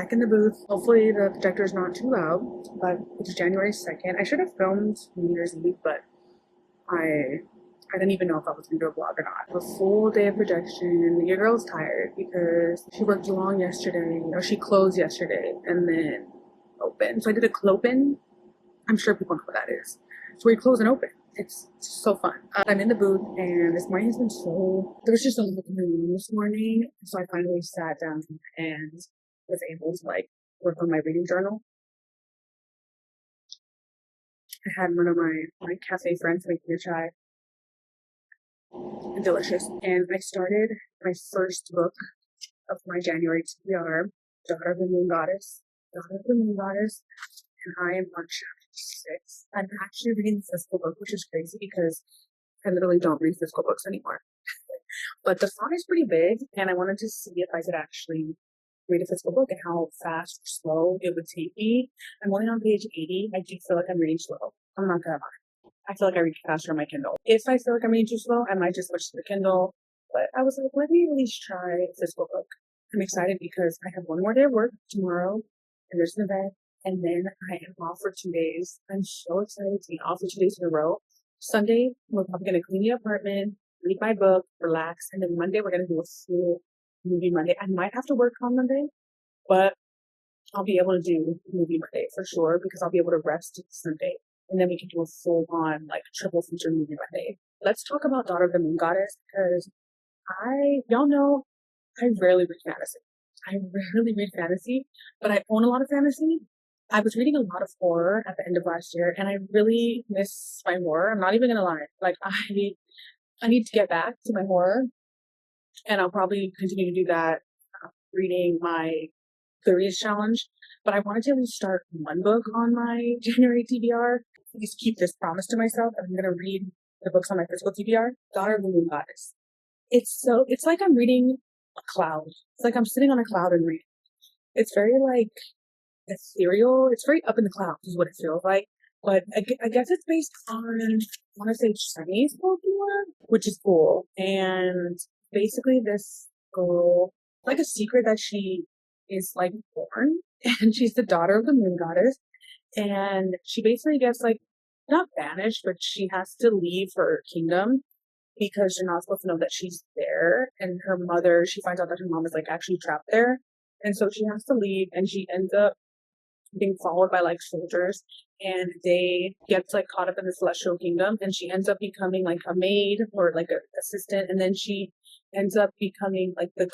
back in the booth. Hopefully the projector is not too loud, but it's January 2nd. I should have filmed New Year's Eve, but I didn't even know if I was going to do a vlog or not. A full day of projection. Your girl's tired because she worked long yesterday, or she closed yesterday and then opened. So I did a clopen. I'm sure people know what that is. So we close and open. It's so fun. I'm in the booth, and this morning has been there was just a lot in the room this morning. So I finally sat down and was able to like work on my reading journal. I had one of my cafe friends make me a chai. Delicious. And I started my first book of my January TBR, Daughter of the Moon Goddess. Daughter of the Moon Goddess. And I am on chapter 6. I'm actually reading the physical book, which is crazy because I literally don't read physical books anymore. But the font is pretty big, and I wanted to see if I could actually read a physical book and how fast or slow it would take me. I'm only on page 80. I do feel like I'm reading slow. I'm not gonna lie. I feel like I read faster on my Kindle. If I feel like I'm reading too slow, I might just switch to the Kindle. But I was like, let me at least try a physical book. I'm excited because I have one more day of work tomorrow, and there's an event, and then I am off for 2 days. I'm so excited to be off for 2 days in a row. Sunday, we're probably going to clean the apartment, read my book, relax, and then Monday, we're going to do a full movie Monday. I might have to work on Monday, but I'll be able to do movie Monday for sure because I'll be able to rest Sunday. And then we can do a full-on, like, triple feature movie Monday. Let's talk about Daughter of the Moon Goddess because y'all know, I rarely read fantasy. I rarely read fantasy, but I own a lot of fantasy. I was reading a lot of horror at the end of last year, and I really miss my horror. I'm not even gonna lie. Like, I need to get back to my horror, and I'll probably continue to do that reading my 30th challenge. But I wanted to at least start one book on my January TBR. At least keep this promise to myself. I'm gonna read the books on my physical TBR. Daughter of the Moon Goddess. It's like I'm reading a cloud. It's like I'm sitting on a cloud and reading. It's very like ethereal. It's very up in the clouds is what it feels like. But I guess it's based on, I want to say Chinese folklore, which is cool. And basically this girl, like a secret that she is like born, and she's the daughter of the moon goddess. And she basically gets like, not banished, but she has to leave her kingdom because you're not supposed to know that she's there. And her mother, she finds out that her mom is like actually trapped there. And so she has to leave, and she ends up being followed by like soldiers, and they get like caught up in the celestial kingdom, and she ends up becoming like a maid or like an assistant, and then she ends up becoming like the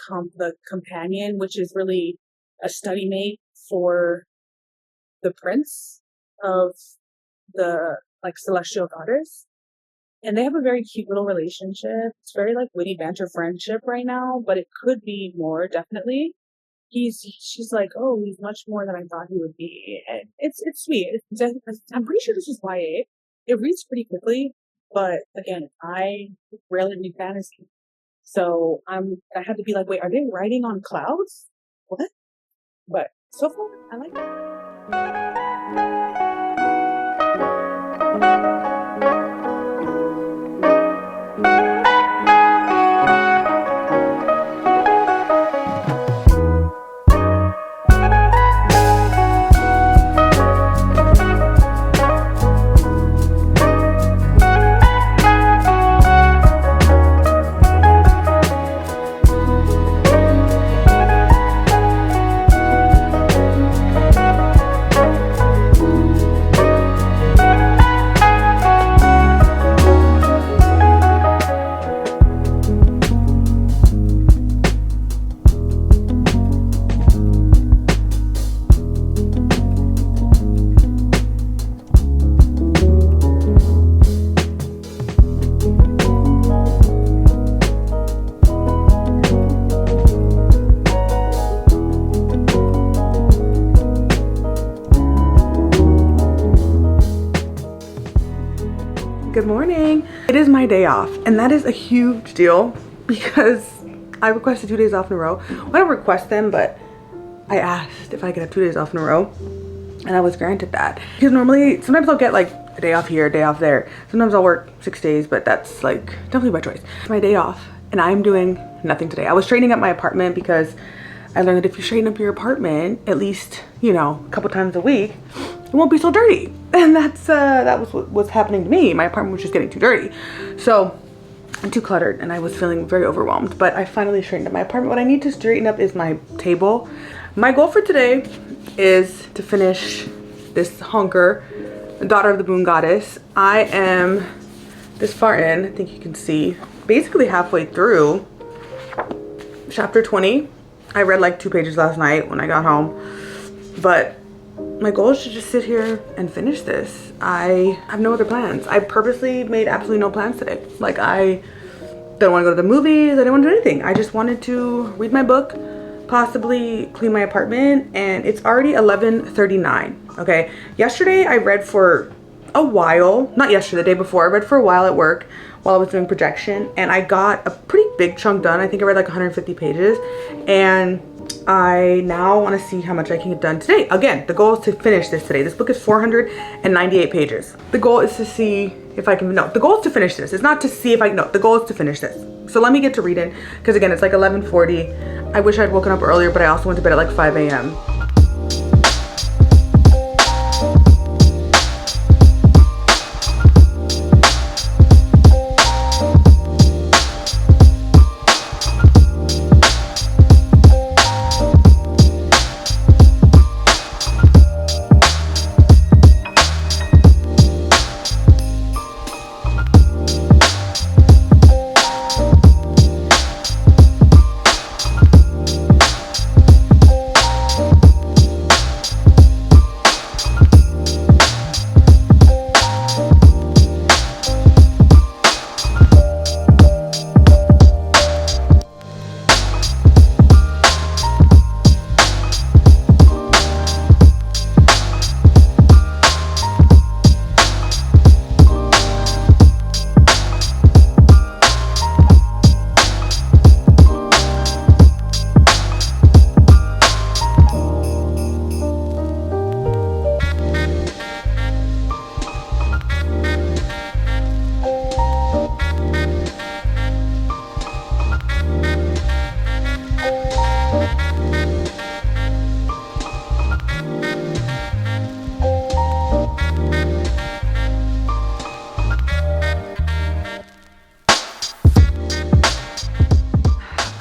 companion, which is really a study mate for the prince of the like celestial goddess. And they have a very cute little relationship. It's very like witty banter friendship right now, but it could be more, definitely. She's like, oh, he's much more than I thought he would be. And it's sweet. I'm pretty sure this is YA. It reads pretty quickly, but again, I rarely read fantasy. So I had to be like, wait, are they writing on clouds? What? But so far, I like it. Good morning. It is my day off, and that is a huge deal because I requested 2 days off in a row. Well, I don't request them, but I asked if I could have 2 days off in a row, and I was granted that. Because normally, sometimes I'll get like a day off here, a day off there. Sometimes I'll work 6 days, but that's like definitely by choice. It's my day off, and I'm doing nothing today. I was straightening up my apartment because I learned that if you straighten up your apartment at least, you know, a couple times a week, it won't be so dirty. And that was what was happening to me. My apartment was just getting too dirty. So, and too cluttered, and I was feeling very overwhelmed. But I finally straightened up my apartment. What I need to straighten up is my table. My goal for today is to finish this honker, Daughter of the Moon Goddess. I am this far in, I think you can see, basically halfway through chapter 20. I read like 2 pages last night when I got home, but my goal is to just sit here and finish this. I have no other plans. I purposely made absolutely no plans today. Like, I didn't want to go to the movies. I didn't want to do anything. I just wanted to read my book, possibly clean my apartment, and it's already 11:39. Okay, yesterday I read for a while. Not yesterday, the day before. I read for a while at work while I was doing projection, and I got a pretty big chunk done. I think I read like 150 pages, and I now want to see how much I can get done today. Again, the goal is to finish this today. This book is 498 pages. The goal is to see if I can, no, the goal is to finish this. It's not to see if I, no, the goal is to finish this. So let me get to reading, because again, it's like 11:40. I wish I'd woken up earlier, but I also went to bed at like 5 a.m.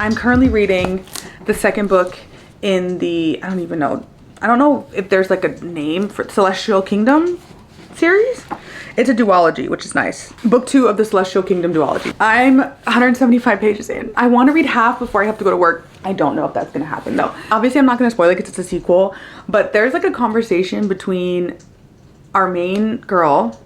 I'm currently reading the second book in the, I don't know if there's like a name for Celestial Kingdom series. It's a duology, which is nice. Book 2 of the Celestial Kingdom duology. I'm 175 pages in. I want to read half before I have to go to work. I don't know if that's gonna happen though. Obviously I'm not gonna spoil it because it's a sequel, but there's like a conversation between our main girl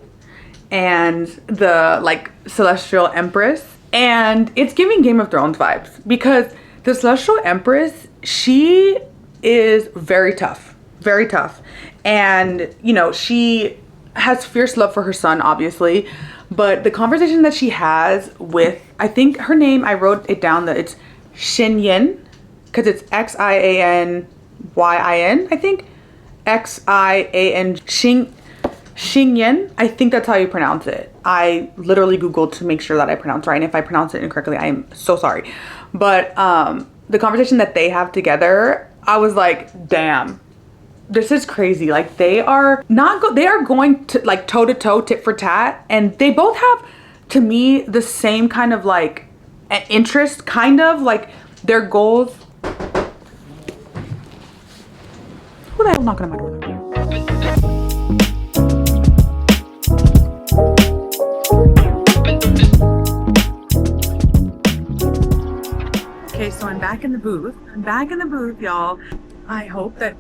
and the like Celestial Empress. And it's giving Game of Thrones vibes because the Celestial Empress, she is very tough, very tough. And, you know, she has fierce love for her son, obviously. But the conversation that she has with, I think her name, I wrote it down that it's Xinyin, because it's Xianyin, I think. Xian, Xinyin, I think that's how you pronounce it. I literally Googled to make sure that I pronounce right, and if I pronounce it incorrectly, I am so sorry. But the conversation that they have together, I was like, damn, this is crazy. Like, they are going to like toe to toe, tit for tat, and they both have, to me, the same kind of like an interest, kind of like their goals. Who the hell knocking on my door? Okay, so I'm back in the booth. Y'all. I hope that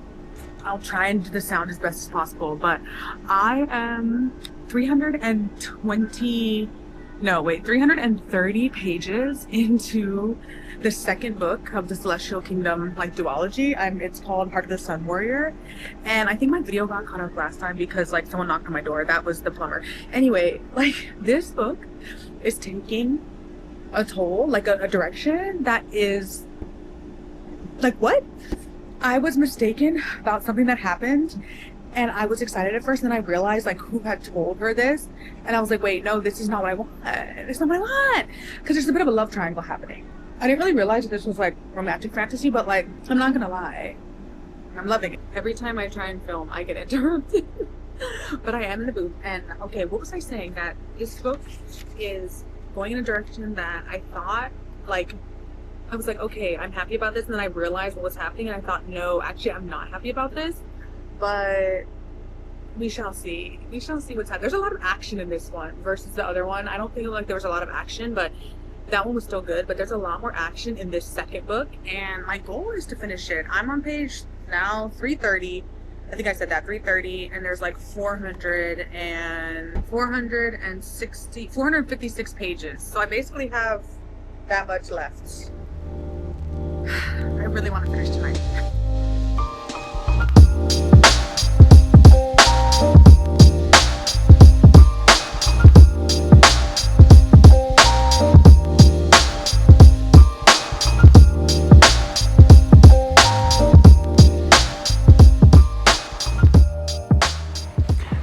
I'll try and do the sound as best as possible, but I am 330 pages into the second book of the Celestial Kingdom like duology. It's called Heart of the Sun Warrior, and I think my video got cut off last time because like someone knocked on my door. That was the plumber. Anyway, like, this book is taking a toll, like a direction that is like, what? I was mistaken about something that happened, and I was excited at first, and then I realized like who had told her this, and I was like, wait, no, this is not what I want. It's not what I want, because there's a bit of a love triangle happening. I didn't really realize this was like romantic fantasy, but like, I'm not gonna lie, I'm loving it. Every time I try and film, I get interrupted. But I am in the booth. And okay, what was I saying? That this book is going in a direction that I thought, like, I was like, okay, I'm happy about this. And then I realized what was happening. And I thought, no, actually, I'm not happy about this. But we shall see. We shall see what's happening. There's a lot of action in this one versus the other one. I don't think like there was a lot of action, but that one was still good. But there's a lot more action in this second book. And my goal is to finish it. I'm on page now 330. I think I said that 330, and there's like 456 pages. So I basically have that much left. I really want to finish tonight.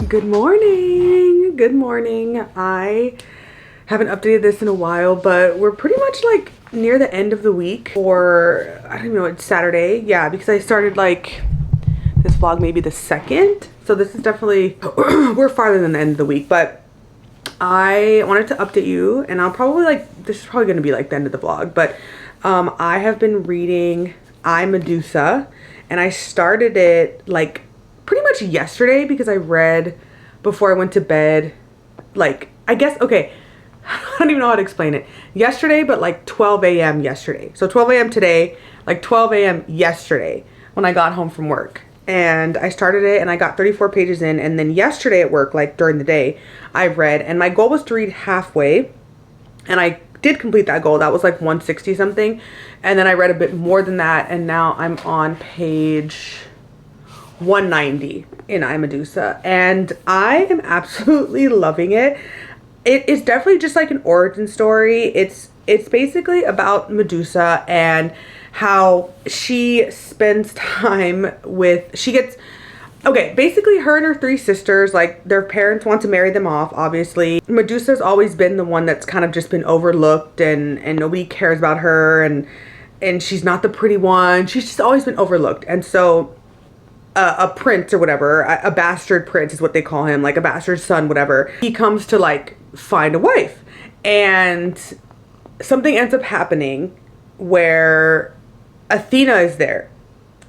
Good morning. Good morning. I haven't updated this in a while, but we're pretty much like near the end of the week, or I don't even know, it's Saturday. Yeah, because I started like this vlog maybe the 2nd. So this is definitely, we're farther than the end of the week, but I wanted to update you, and I'll probably like, this is probably going to be like the end of the vlog, but I have been reading I, Medusa, and I started it like pretty much yesterday because I read before I went to bed, like, I guess, okay, I don't even know how to explain it. Yesterday, but like 12 a.m. yesterday. So 12 a.m. today, like 12 a.m. yesterday when I got home from work. And I started it and I got 34 pages in. And then yesterday at work, like during the day, I read. And my goal was to read halfway. And I did complete that goal. That was like 160 something. And then I read a bit more than that. And now I'm on page 190 in I, Medusa, and I am absolutely loving it. It is definitely just like an origin story. It's basically about Medusa and how she spends time with, okay, basically her and her 3 sisters, like their parents want to marry them off, obviously. Medusa's always been the one that's kind of just been overlooked, and nobody cares about her, and she's not the pretty one. She's just always been overlooked. And so a prince or whatever, a bastard prince is what they call him, like a bastard son, whatever, he comes to like find a wife, and something ends up happening where Athena is there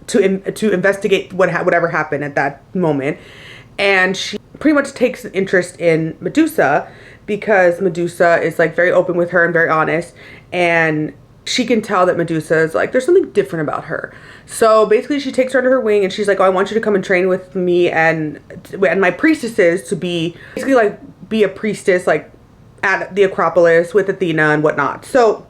to investigate whatever happened at that moment, and she pretty much takes an interest in Medusa because Medusa is like very open with her and very honest, and she can tell that Medusa is like, there's something different about her. So basically she takes her under her wing and she's like, oh, I want you to come and train with me and my priestesses to be basically like be a priestess like at the Acropolis with Athena and whatnot. So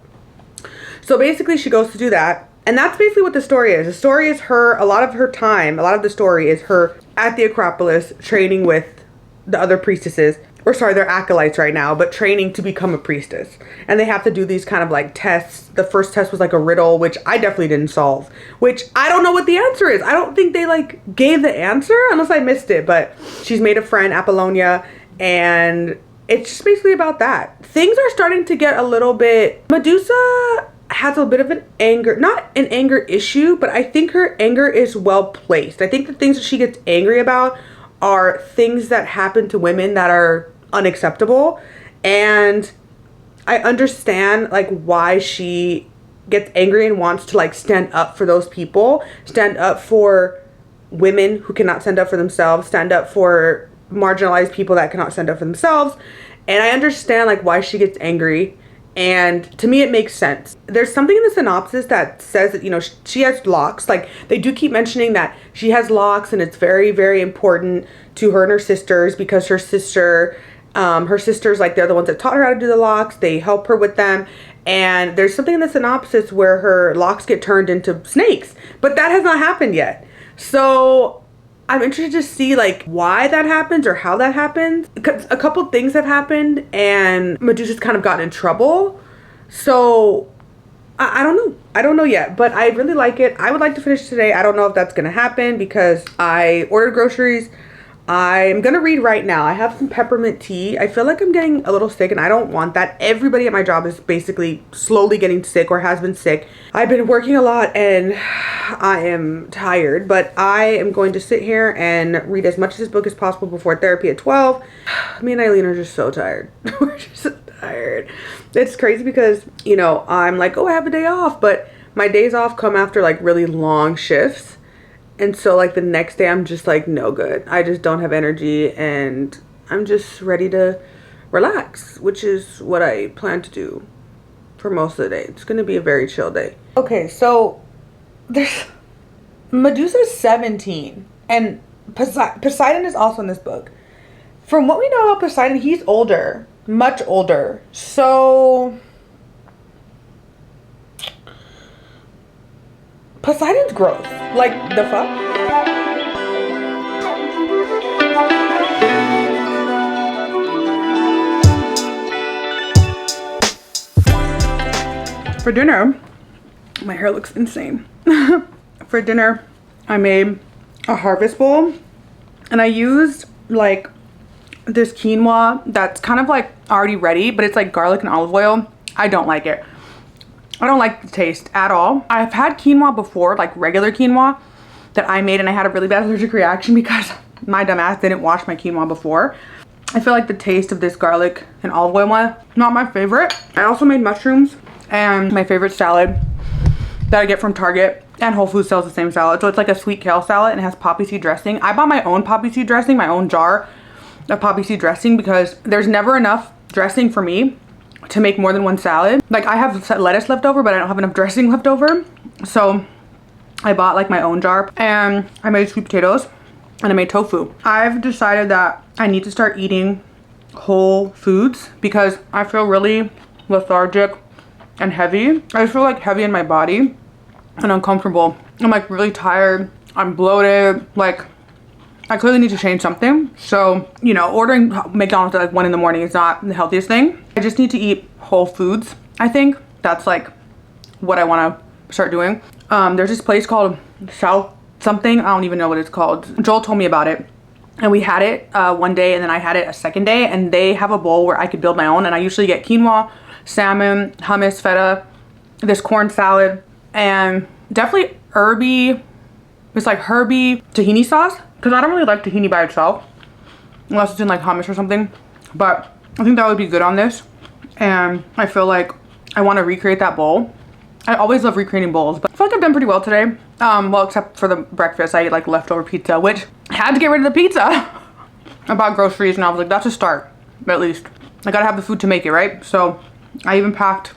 basically she goes to do that. And that's basically what the story is. The story is her, a lot of the story is her at the Acropolis training with the other priestesses, or sorry, they're acolytes right now, but training to become a priestess. And they have to do these kind of like tests. The first test was like a riddle, which I definitely didn't solve, which I don't know what the answer is. I don't think they like gave the answer unless I missed it, but she's made a friend, Apollonia, and it's just basically about that. Things are starting to get a little bit, Medusa has a bit of an anger, not an anger issue, but I think her anger is well placed. I think the things that she gets angry about are things that happen to women that are unacceptable, and I understand like why she gets angry and wants to like stand up for those people, stand up for women who cannot stand up for themselves, stand up for marginalized people that cannot stand up for themselves. And I understand like why she gets angry, and to me it makes sense. There's something in the synopsis that says that, you know, she has locks. Like they do keep mentioning that she has locks, and it's very, very important to her and her sisters because her sisters like, they're the ones that taught her how to do the locks. They help her with them. And there's something in the synopsis where her locks get turned into snakes, but that has not happened yet. So I'm interested to see like why that happens or how that happens, because a couple things have happened and Medusa's kind of gotten in trouble. So I don't know. I don't know yet, but I really like it. I would like to finish today. I don't know if that's going to happen because I ordered groceries. I'm gonna read right now. I have some peppermint tea. I feel like I'm getting a little sick and I don't want that. Everybody at my job is basically slowly getting sick or has been sick. I've been working a lot and I am tired, but I am going to sit here and read as much of this book as possible before therapy at 12. Me and Eileen are just so tired. We're just so tired. It's crazy because, you know, I'm like, oh, I have a day off, but my days off come after like really long shifts. And so like the next day I'm just like no good. I just don't have energy and I'm just ready to relax, which is what I plan to do for most of the day. It's gonna be a very chill day. Okay, so there's Medusa's 17 and Poseidon is also in this book. From what we know about Poseidon, he's older, much older. So Poseidon's growth, like the fuck? For dinner, my hair looks insane. For dinner, I made a harvest bowl and I used like this quinoa that's kind of like already ready, but it's like garlic and olive oil. I don't like it. I don't like the taste at all. I've had quinoa before, like regular quinoa that I made, and I had a really bad allergic reaction because my dumb ass didn't wash my quinoa before. I feel like the taste of this garlic and olive oil one, not my favorite. I also made mushrooms and my favorite salad that I get from Target, and Whole Foods sells the same salad. So it's like a sweet kale salad and it has poppy seed dressing. I bought my own poppy seed dressing, my own jar of poppy seed dressing because there's never enough dressing for me to make more than one salad. Like I have lettuce left over, but I don't have enough dressing left over. So I bought like my own jar and I made sweet potatoes and I made tofu. I've decided that I need to start eating whole foods because I feel really lethargic and heavy. I just feel like heavy in my body and uncomfortable. I'm like really tired. I'm bloated. Like I clearly need to change something. So, you know, ordering McDonald's at like 1 in the morning is not the healthiest thing. I just need to eat whole foods. I think that's like what I want to start doing. There's this place called South something. I don't even know what it's called. Joel told me about it and we had it one day and then I had it a second day, and they have a bowl where I could build my own, and I usually get quinoa, salmon, hummus, feta, this corn salad, and definitely herby. It's like herby tahini sauce. Because I don't really like tahini by itself, unless it's in like hummus or something. But I think that would be good on this. And I feel like I want to recreate that bowl. I always love recreating bowls, but I feel like I've done pretty well today. Well, except for the breakfast, I ate like leftover pizza, which I had to get rid of the pizza. I bought groceries and I was like, that's a start, at least. I gotta have the food to make it, right? So I even packed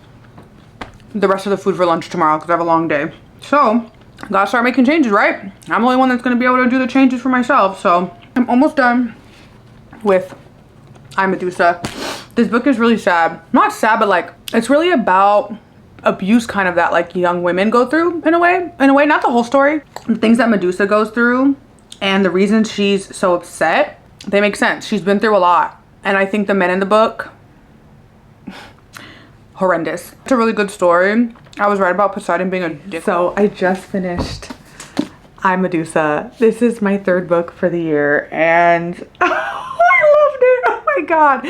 the rest of the food for lunch tomorrow because I have a long day. So gotta start making changes, right? I'm the only one that's gonna be able to do the changes for myself. So I'm almost done with I, Medusa. This book is really sad. Not sad, but like it's really about abuse kind of that like young women go through in a way, not the whole story. The things that Medusa goes through and the reasons she's so upset, they make sense. She's been through a lot. And I think the men in the book, horrendous. It's a really good story. I was right about Poseidon being a dick. So I just finished I, Medusa. This is my 3rd book for the year and I loved it. Oh my god.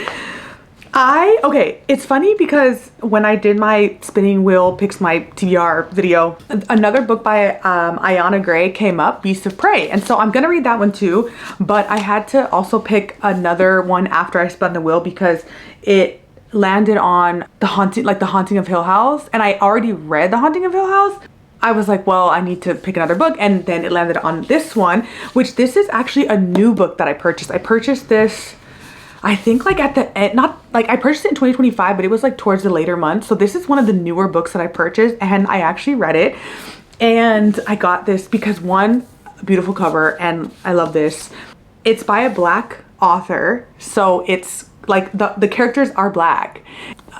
Okay, it's funny because when I did my spinning wheel picks my TBR video, another book by Ayana Gray came up, Beasts of Prey. And so I'm gonna read that one too, but I had to also pick another one after I spun the wheel because it landed on The Haunting of Hill House, and I already read The Haunting of Hill House. I was like, well, I need to pick another book, and then it landed on this one, which this is actually a new book that I purchased. I purchased this, I think like at the end, not like I purchased it in 2025, but it was like towards the later months. So this is one of the newer books that I purchased, and I actually read it, and I got this because one, beautiful cover, and I love this. It's by a Black author, so it's like the characters are Black,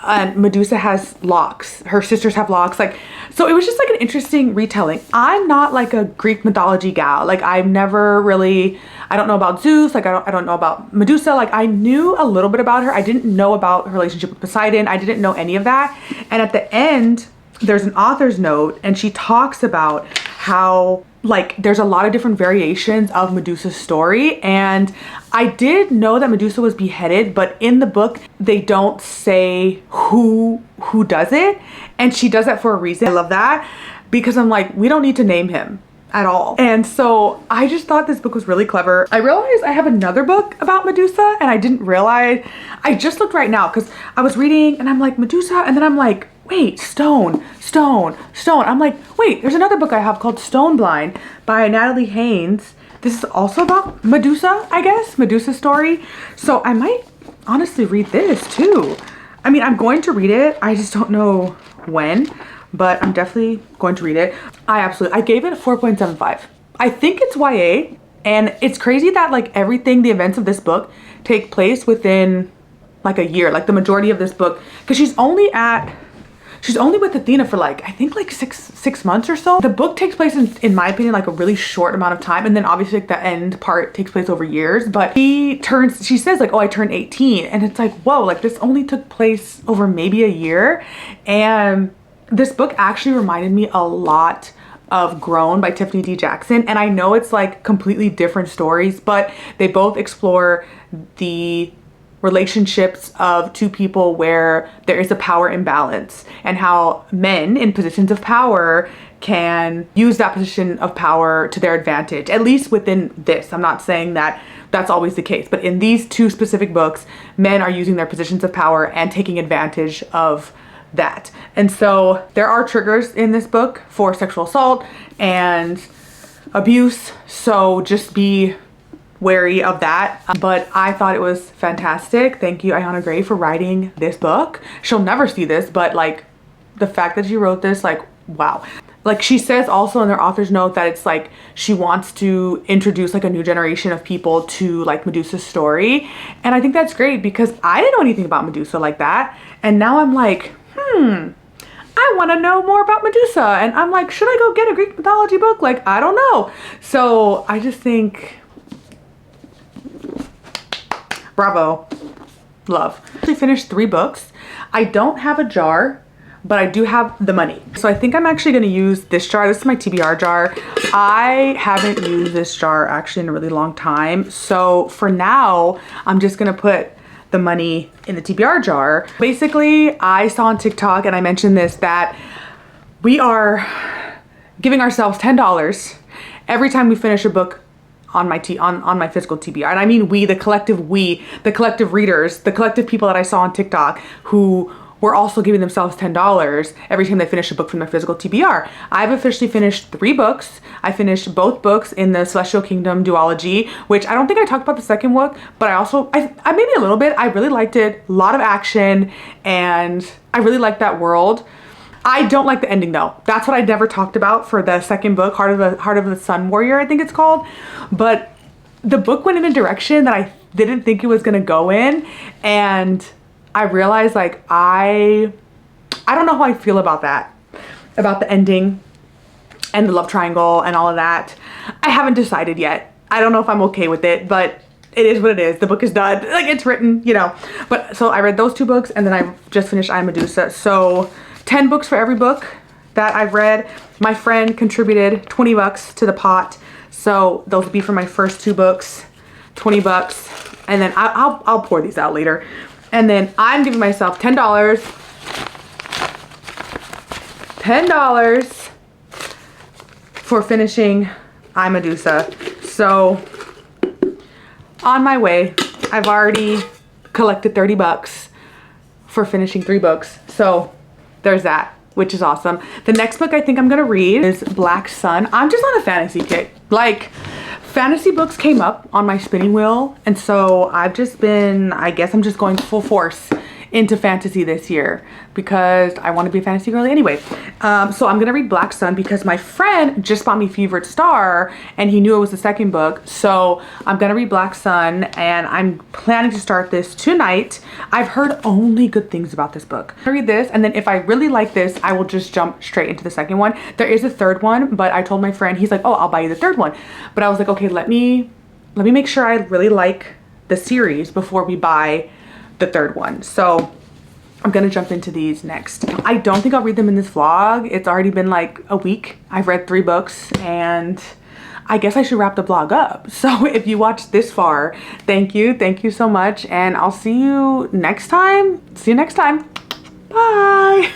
and Medusa has locks, her sisters have locks, like, so it was just like an interesting retelling. I'm not like a Greek mythology gal, like I've never really, I don't know about Zeus, like I don't know about Medusa, like I knew a little bit about her. I didn't know about her relationship with Poseidon. I didn't know any of that. And at the end there's an author's note and she talks about how like there's a lot of different variations of Medusa's story, and I did know that Medusa was beheaded, but in the book they don't say who does it, and she does that for a reason. I love that, because I'm like, we don't need to name him at all. And so I just thought this book was really clever. I realized I have another book about Medusa, and I didn't realize. I just looked right now because I was reading and I'm like, Medusa, and then I'm like, wait, stone. I'm like, wait, there's another book I have called Stone Blind by Natalie Haynes. This is also about Medusa, I guess, Medusa's story. So I might honestly read this too. I mean, I'm going to read it. I just don't know when, but I'm definitely going to read it. I gave it a 4.75. I think it's YA, and it's crazy that like everything, the events of this book take place within like a year, like the majority of this book, because she's only with Athena for like, I think like six months or so. The book takes place in my opinion, like a really short amount of time. And then obviously like the end part takes place over years, but she says like, oh, I turned 18. And it's like, whoa, like this only took place over maybe a year. And this book actually reminded me a lot of Grown by Tiffany D. Jackson. And I know it's like completely different stories, but they both explore the relationships of two people where there is a power imbalance, and how men in positions of power can use that position of power to their advantage, at least within this. I'm not saying that that's always the case, but in these two specific books, men are using their positions of power and taking advantage of that. And so there are triggers in this book for sexual assault and abuse, so just be wary of that. But I thought it was fantastic. Thank you, Ayana Gray, for writing this book. She'll never see this, but like the fact that she wrote this, like, wow. Like she says also in their author's note that it's like she wants to introduce like a new generation of people to like Medusa's story. And I think that's great, because I didn't know anything about Medusa like that. And now I'm like, I want to know more about Medusa. And I'm like, should I go get a Greek mythology book? Like, I don't know. So I just think, bravo, love. I actually finished 3 books. I don't have a jar, but I do have the money. So I think I'm actually gonna use this jar. This is my TBR jar. I haven't used this jar actually in a really long time. So for now, I'm just gonna put the money in the TBR jar. Basically, I saw on TikTok, and I mentioned this, that we are giving ourselves $10 every time we finish a book on my physical TBR. And I mean the collective readers, the collective people that I saw on TikTok who were also giving themselves $10 every time they finish a book from their physical TBR. I've officially finished 3 books. I finished both books in the Celestial Kingdom duology, which I don't think I talked about the second book, but I maybe a little bit. I really liked it. A lot of action, and I really liked that world. I don't like the ending though. That's what I never talked about for the second book, Heart of the Sun Warrior, I think it's called. But the book went in a direction that I didn't think it was gonna go in, and I realized like I don't know how I feel about that, about the ending and the love triangle and all of that. I haven't decided yet. I don't know if I'm okay with it, but it is what it is. The book is done, like it's written, you know. But so I read those 2 books, and then I just finished I Am Medusa. So 10 books for every book that I've read. My friend contributed $20 to the pot, so those will be for my first 2 books, $20, and then I'll pour these out later. And then I'm giving myself $10 for finishing I Am Medusa. So on my way, I've already collected $30 for finishing 3 books. So there's that, which is awesome. The next book I think I'm gonna read is Black Sun. I'm just on a fantasy kick. Like, fantasy books came up on my spinning wheel, and so I've just been, I guess I'm just going full force into fantasy this year because I want to be a fantasy girly anyway. So I'm gonna read Black Sun because my friend just bought me Fevered Star and he knew it was the second book. So I'm gonna read Black Sun, and I'm planning to start this tonight. I've heard only good things about this book. I'll read this, and then if I really like this, I will just jump straight into the second one. There is a third one, but I told my friend, he's like, oh, I'll buy you the third one. But I was like, okay, let me make sure I really like the series before we buy the third one. So I'm gonna jump into these next. I don't think I'll read them in this vlog. It's already been like a week. I've read 3 books and I guess I should wrap the vlog up. So if you watched this far, thank you. Thank you so much. And I'll see you next time. See you next time. Bye.